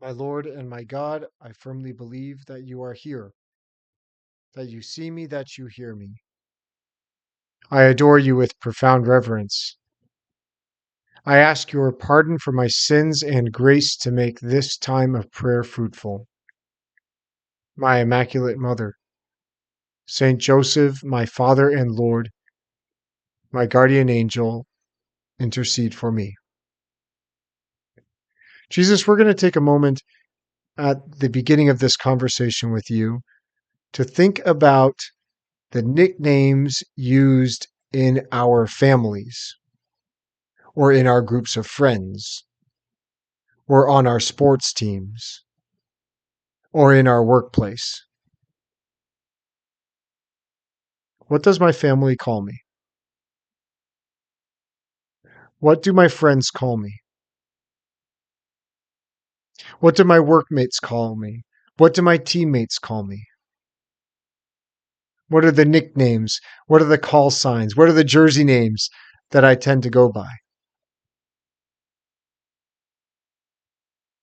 My Lord and my God, I firmly believe that you are here, that you see me, that you hear me. I adore you with profound reverence. I ask your pardon for my sins and grace to make this time of prayer fruitful. My Immaculate Mother, Saint Joseph, my Father and Lord, my guardian angel, intercede for me. Jesus, we're going to take a moment at the beginning of this conversation with you to think about the nicknames used in our families, or in our groups of friends, or on our sports teams, or in our workplace. What does my family call me? What do my friends call me? What do my workmates call me? What do my teammates call me? What are the nicknames? What are the call signs? What are the jersey names that I tend to go by?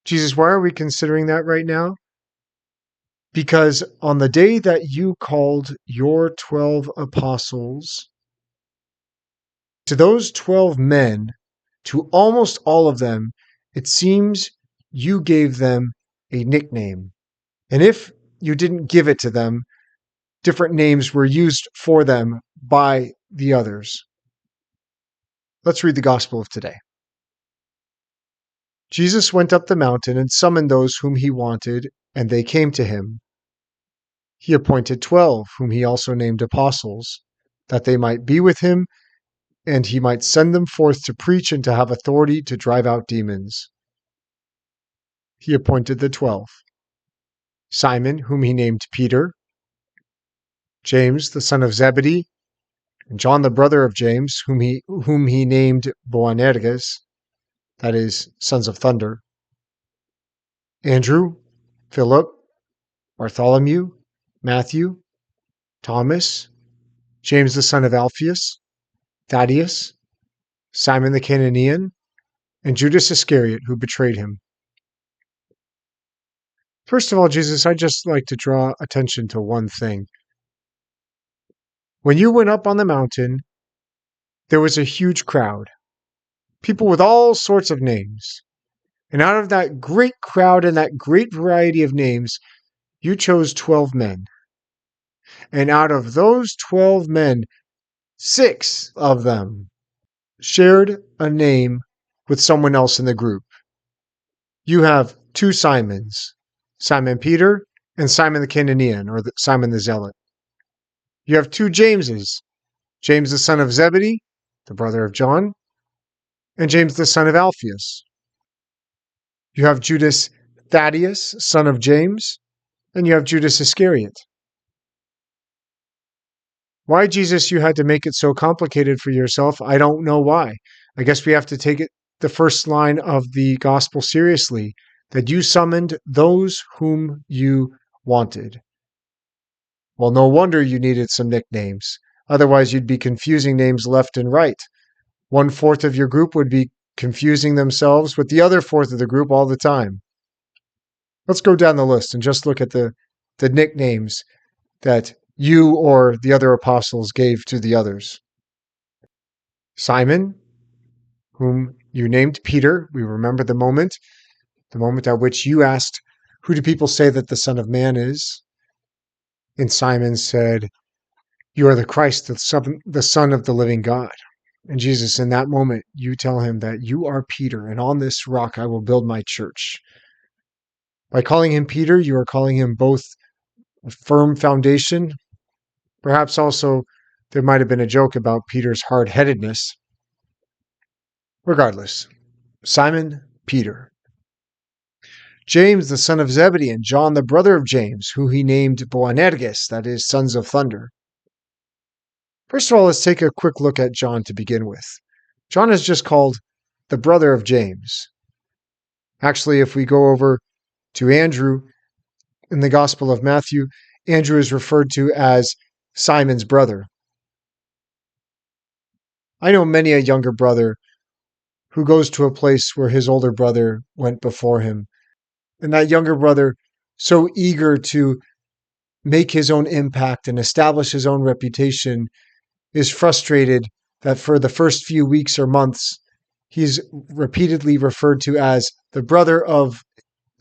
Jesus, why are we considering that right now? Because on the day that you called your 12 apostles, to those 12 men, to almost all of them, it seems you gave them a nickname. And if you didn't give it to them, different names were used for them by the others. Let's read the Gospel of today. Jesus went up the mountain and summoned those whom he wanted, and they came to him. He appointed 12, whom he also named apostles, that they might be with him, and he might send them forth to preach and to have authority to drive out demons. He appointed the 12: Simon, whom he named Peter, James, the son of Zebedee, and John, the brother of James, whom he named Boanerges, that is, sons of thunder, Andrew, Philip, Bartholomew, Matthew, Thomas, James, the son of Alphaeus, Thaddeus, Simon the Cananean, and Judas Iscariot, who betrayed him. First of all, Jesus, I'd just like to draw attention to one thing. When you went up on the mountain, there was a huge crowd, people with all sorts of names. And out of that great crowd and that great variety of names, you chose 12 men. And out of those 12 men, 6 of them shared a name with someone else in the group. You have 2 Simons, Simon Peter and Simon the Cananean, or Simon the Zealot. You have 2 Jameses, James the son of Zebedee, the brother of John, and James the son of Alphaeus. You have Judas Thaddeus, son of James, and you have Judas Iscariot. Why, Jesus, you had to make it so complicated for yourself? I don't know why. I guess we have to take the first line of the gospel seriously, that you summoned those whom you wanted. Well, no wonder you needed some nicknames. Otherwise, you'd be confusing names left and right. 1/4 of your group would be confusing themselves with the other fourth of the group all the time. Let's go down the list and just look at the nicknames that you or the other apostles gave to the others. Simon, whom you named Peter. We remember the moment at which you asked, "Who do people say that the Son of Man is?" And Simon said, "You are the Christ, the Son of the living God." And Jesus, in that moment, you tell him that you are Peter, and on this rock I will build my church. By calling him Peter, you are calling him both a firm foundation. Perhaps also there might have been a joke about Peter's hard-headedness. Regardless, Simon Peter. James, the son of Zebedee, and John, the brother of James, who he named Boanerges, that is, sons of thunder. First of all, let's take a quick look at John to begin with. John is just called the brother of James. Actually, if we go over to Andrew in the Gospel of Matthew, Andrew is referred to as Simon's brother. I know many a younger brother who goes to a place where his older brother went before him, And that younger brother, so eager to make his own impact and establish his own reputation, is frustrated that for the first few weeks or months, he's repeatedly referred to as the brother of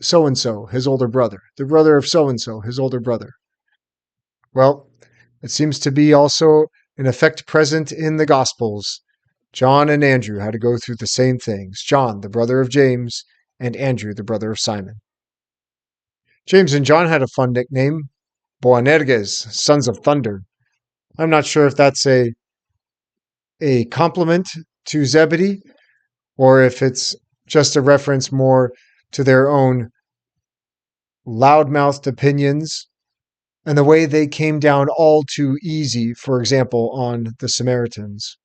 so and so, his older brother, the brother of so and so, his older brother. Well, it seems to be also an effect present in the Gospels. John and Andrew had to go through the same things. John, the brother of James, and Andrew, the brother of Simon. James and John had a fun nickname, Boanerges, sons of thunder. I'm not sure if that's a compliment to Zebedee or if it's just a reference more to their own loudmouthed opinions and the way they came down all too easy, for example, on the Samaritans.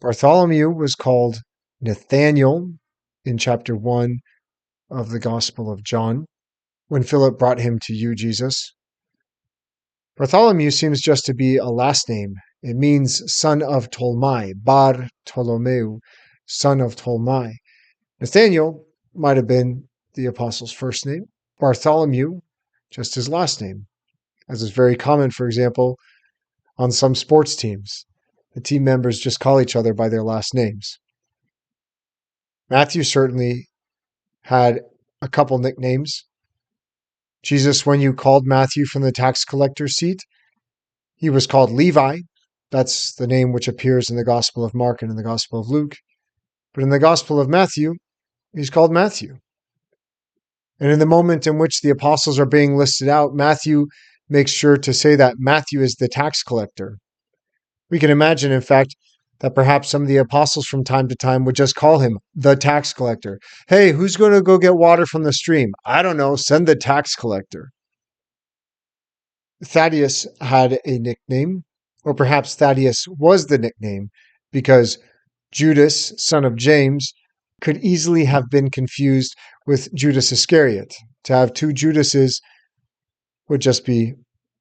Bartholomew was called Nathanael in chapter 1 of the Gospel of John when Philip brought him to you, Jesus. Bartholomew seems just to be a last name. It means son of Tolmai, Bar Ptolomeu, son of Tolmai. Nathanael might have been the apostle's first name. Bartholomew, just his last name, as is very common, for example, on some sports teams. The team members just call each other by their last names. Matthew certainly had a couple nicknames. Jesus, when you called Matthew from the tax collector's seat, he was called Levi. That's the name which appears in the Gospel of Mark and in the Gospel of Luke. But in the Gospel of Matthew, he's called Matthew. And in the moment in which the apostles are being listed out, Matthew makes sure to say that Matthew is the tax collector. We can imagine, in fact, that perhaps some of the apostles from time to time would just call him the tax collector. Hey, who's going to go get water from the stream? I don't know. Send the tax collector. Thaddeus had a nickname, or perhaps Thaddeus was the nickname, because Judas, son of James, could easily have been confused with Judas Iscariot. To have two Judases would just be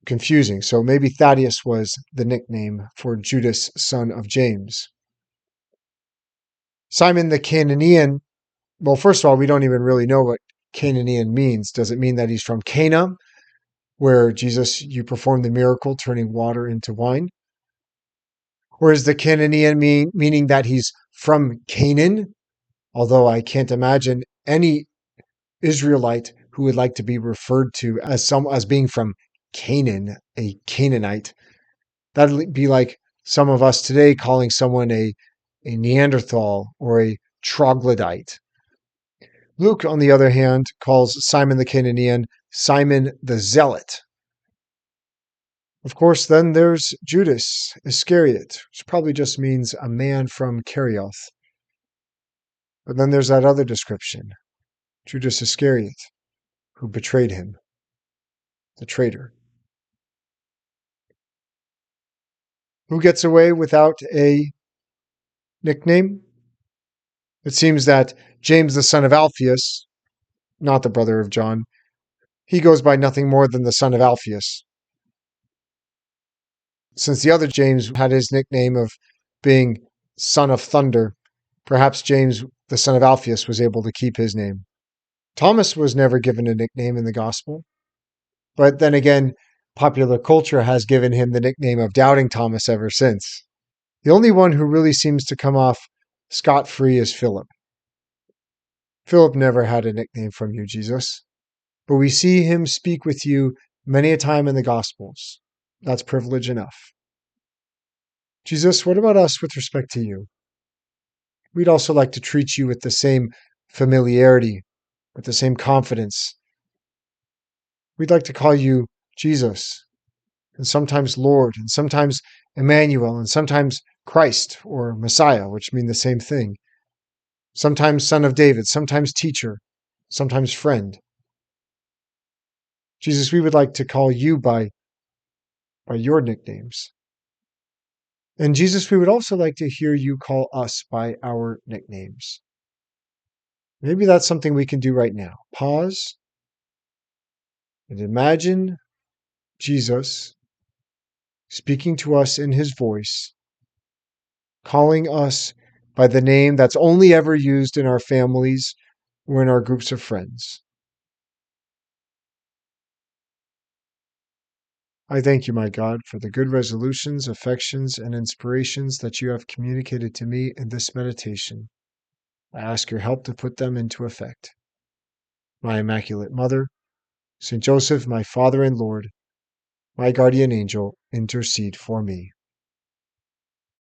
confusing. So maybe Thaddeus was the nickname for Judas, son of James. Simon the Cananean, well, first of all, we don't even really know what Cananean means. Does it mean that he's from Cana, where Jesus, you performed the miracle turning water into wine? Or is the Cananean meaning that he's from Canaan? Although I can't imagine any Israelite who would like to be referred to as being from Canaan, a Canaanite. That'd be like some of us today calling someone a Neanderthal or a troglodyte. Luke, on the other hand, calls Simon the Cananean Simon the Zealot. Of course, then there's Judas Iscariot, which probably just means a man from Kerioth. But then there's that other description, Judas Iscariot, who betrayed him, the traitor. Who gets away without a nickname? It seems that James, the son of Alphaeus, not the brother of John, he goes by nothing more than the son of Alphaeus. Since the other James had his nickname of being son of thunder, perhaps James, the son of Alphaeus, was able to keep his name. Thomas was never given a nickname in the gospel, but then again, popular culture has given him the nickname of Doubting Thomas ever since. The only one who really seems to come off scot-free is Philip. Philip never had a nickname from you, Jesus, but we see him speak with you many a time in the Gospels. That's privilege enough. Jesus, what about us with respect to you? We'd also like to treat you with the same familiarity, with the same confidence. We'd like to call you Jesus, and sometimes Lord, and sometimes Emmanuel, and sometimes Christ or Messiah, which mean the same thing. Sometimes Son of David, sometimes Teacher, sometimes Friend. Jesus, we would like to call you by your nicknames. And Jesus, we would also like to hear you call us by our nicknames. Maybe that's something we can do right now. Pause and imagine Jesus speaking to us in his voice, calling us by the name that's only ever used in our families or in our groups of friends. I thank you, my God, for the good resolutions, affections, and inspirations that you have communicated to me in this meditation. I ask your help to put them into effect. My Immaculate Mother, Saint Joseph, my Father and Lord, my guardian angel, intercede for me.